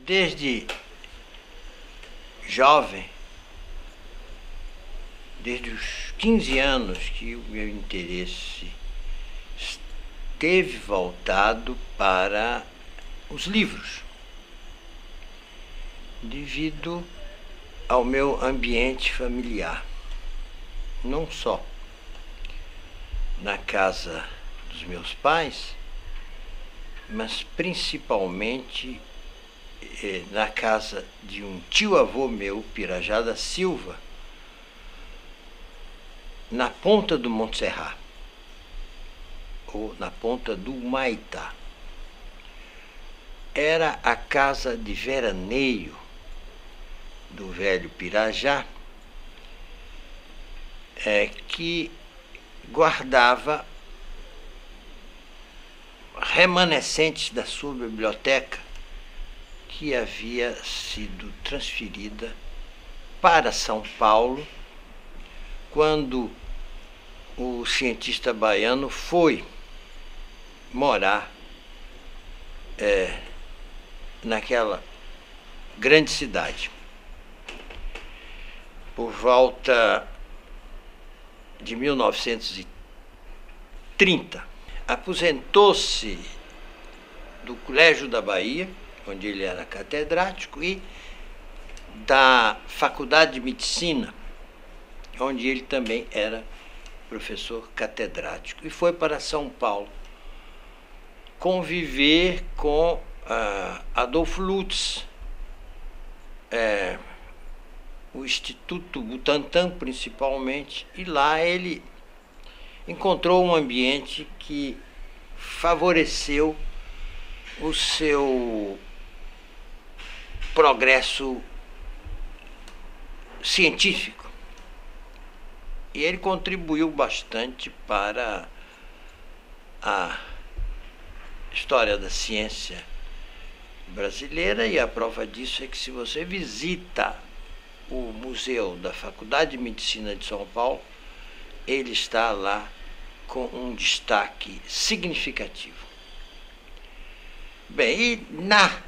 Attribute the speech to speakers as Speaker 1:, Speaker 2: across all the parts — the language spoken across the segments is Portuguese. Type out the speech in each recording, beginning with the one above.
Speaker 1: Desde jovem, desde os 15 anos que o meu interesse esteve voltado para os livros, devido ao meu ambiente familiar, não só na casa dos meus pais, mas principalmente na casa de um tio-avô meu, Pirajá da Silva, na ponta do Monte Serra, ou na ponta do Humaitá. Era a casa de veraneio do velho Pirajá, que guardava remanescentes da sua biblioteca, que havia sido transferida para São Paulo quando o cientista baiano foi morar naquela grande cidade. Por volta de 1930, aposentou-se do Colégio da Bahia, onde ele era catedrático, e da Faculdade de Medicina, onde ele também era professor catedrático, e foi para São Paulo conviver com Adolfo Lutz, o Instituto Butantan principalmente, e lá ele encontrou um ambiente que favoreceu o seu progresso científico. E ele contribuiu bastante para a história da ciência brasileira, e a prova disso é que, se você visita o Museu da Faculdade de Medicina de São Paulo, ele está lá com um destaque significativo. Bem, e na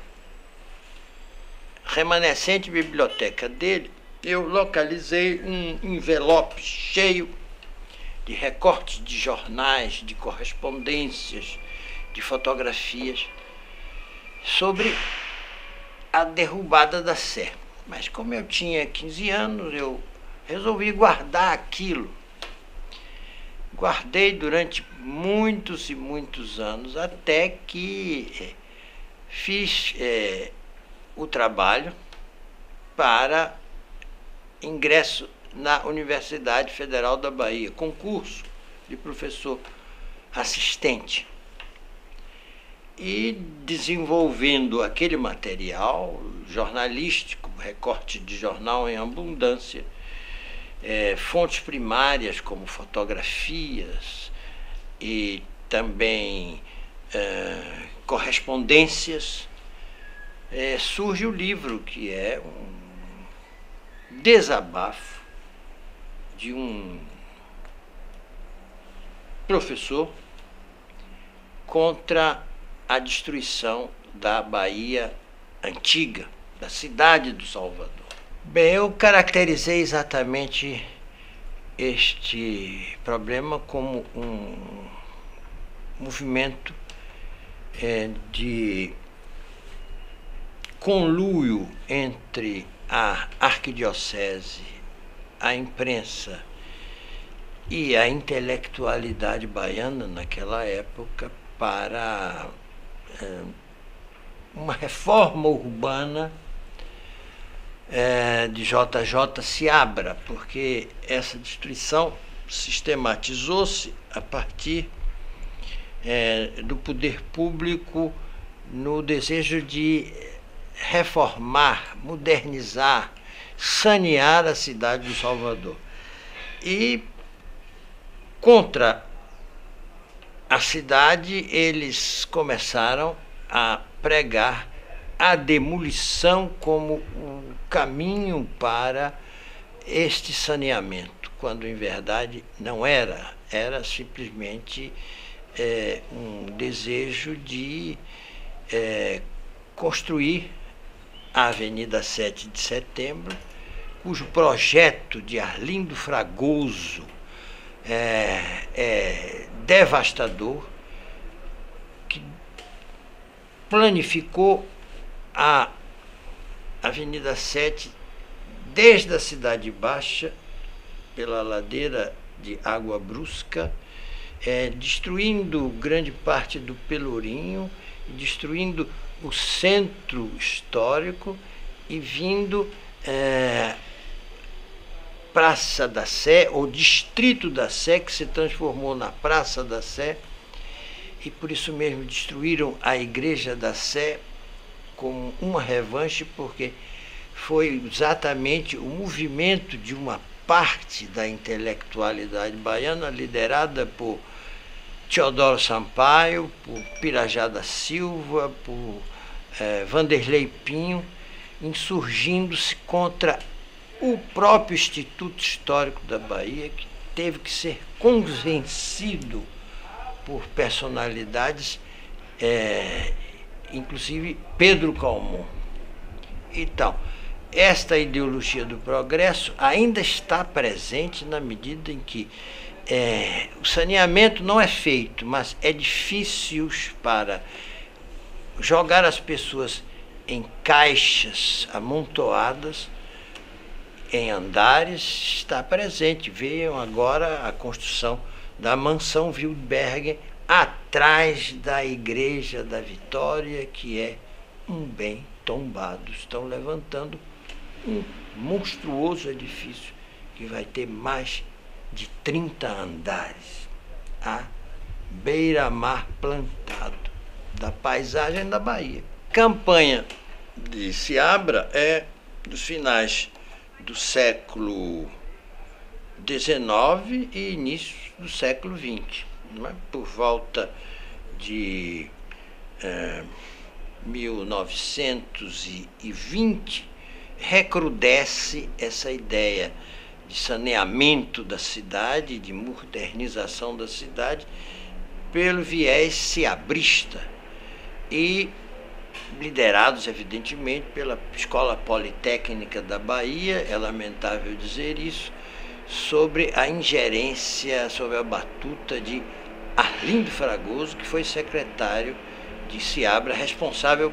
Speaker 1: remanescente biblioteca dele, eu localizei um envelope cheio de recortes de jornais, de correspondências, de fotografias sobre a derrubada da Sé. Mas como eu tinha 15 anos, eu resolvi guardar aquilo. Guardei durante muitos e muitos anos, até que fiz o trabalho para ingresso na Universidade Federal da Bahia, concurso de professor assistente. E desenvolvendo aquele material jornalístico, recorte de jornal em abundância, fontes primárias como fotografias e também correspondências, surge o livro, que é um desabafo de um professor contra a destruição da Bahia antiga, da cidade do Salvador. Bem, eu caracterizei exatamente este problema como um movimento de conluio entre a arquidiocese, a imprensa e a intelectualidade baiana naquela época para uma reforma urbana de JJ Seabra, porque essa destruição sistematizou-se a partir do poder público no desejo de reformar, modernizar, sanear a cidade do Salvador. E contra a cidade, eles começaram a pregar a demolição como o caminho para este saneamento, quando em verdade não era. Era simplesmente um desejo de construir a Avenida 7 de Setembro, cujo projeto de Arlindo Fragoso é devastador, que planificou a Avenida 7 desde a Cidade Baixa, pela ladeira de Água Brusca, destruindo grande parte do Pelourinho, destruindo o centro histórico e vindo Praça da Sé, ou Distrito da Sé, que se transformou na Praça da Sé, e por isso mesmo destruíram a Igreja da Sé como uma revanche, porque foi exatamente o movimento de uma parte da intelectualidade baiana, liderada por Teodoro Sampaio, por Pirajá da Silva, por Vanderlei Pinho, insurgindo-se contra o próprio Instituto Histórico da Bahia, que teve que ser convencido por personalidades, inclusive Pedro Calmon. Então, esta ideologia do progresso ainda está presente na medida em que o saneamento não é feito, mas é difícil para jogar as pessoas em caixas amontoadas, em andares, está presente. Vejam agora a construção da mansão Wildberger atrás da Igreja da Vitória, que é um bem tombado. Estão levantando um monstruoso edifício que vai ter mais de 30 andares, a beira-mar plantado, da paisagem da Bahia. Campanha de Seabra é dos finais do século XIX e início do século XX. Por volta de 1920, recrudesce essa ideia de saneamento da cidade, de modernização da cidade, pelo viés seabrista, e liderados, evidentemente, pela Escola Politécnica da Bahia, é lamentável dizer isso, sobre a ingerência, sobre a batuta de Arlindo Fragoso, que foi secretário de Seabra, responsável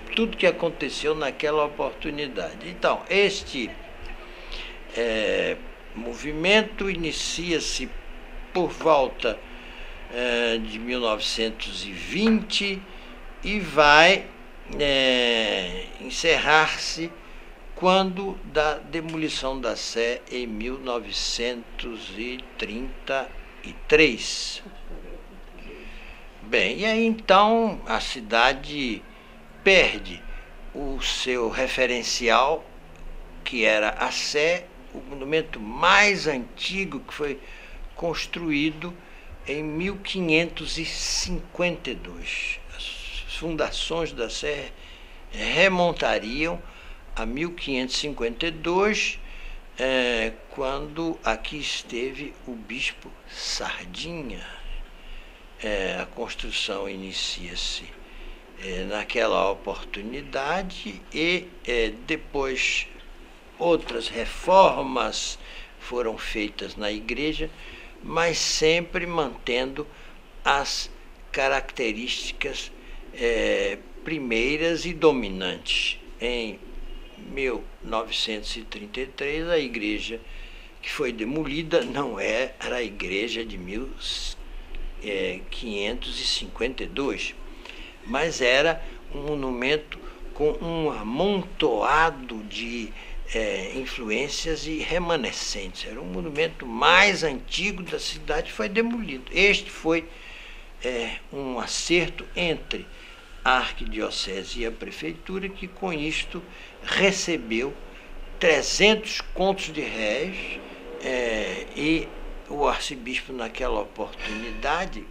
Speaker 1: por tudo que aconteceu naquela oportunidade. Então, este movimento inicia-se por volta de 1920 e vai encerrar-se quando da demolição da Sé em 1933. Bem, e aí então a cidade perde o seu referencial, que era a Sé, o monumento mais antigo, que foi construído em 1552. As fundações da Sé remontariam a 1552, quando aqui esteve o bispo Sardinha. A construção inicia-se naquela oportunidade e depois outras reformas foram feitas na igreja, mas sempre mantendo as características primeiras e dominantes. Em 1933, a igreja que foi demolida não era a igreja de 1552, mas era um monumento com um amontoado de influências e remanescentes. Era um monumento mais antigo da cidade, foi demolido. Este foi um acerto entre a arquidiocese e a prefeitura, que com isto recebeu 300 contos de réis, e o arcebispo naquela oportunidade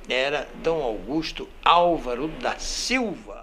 Speaker 1: era Dom Augusto Álvaro da Silva.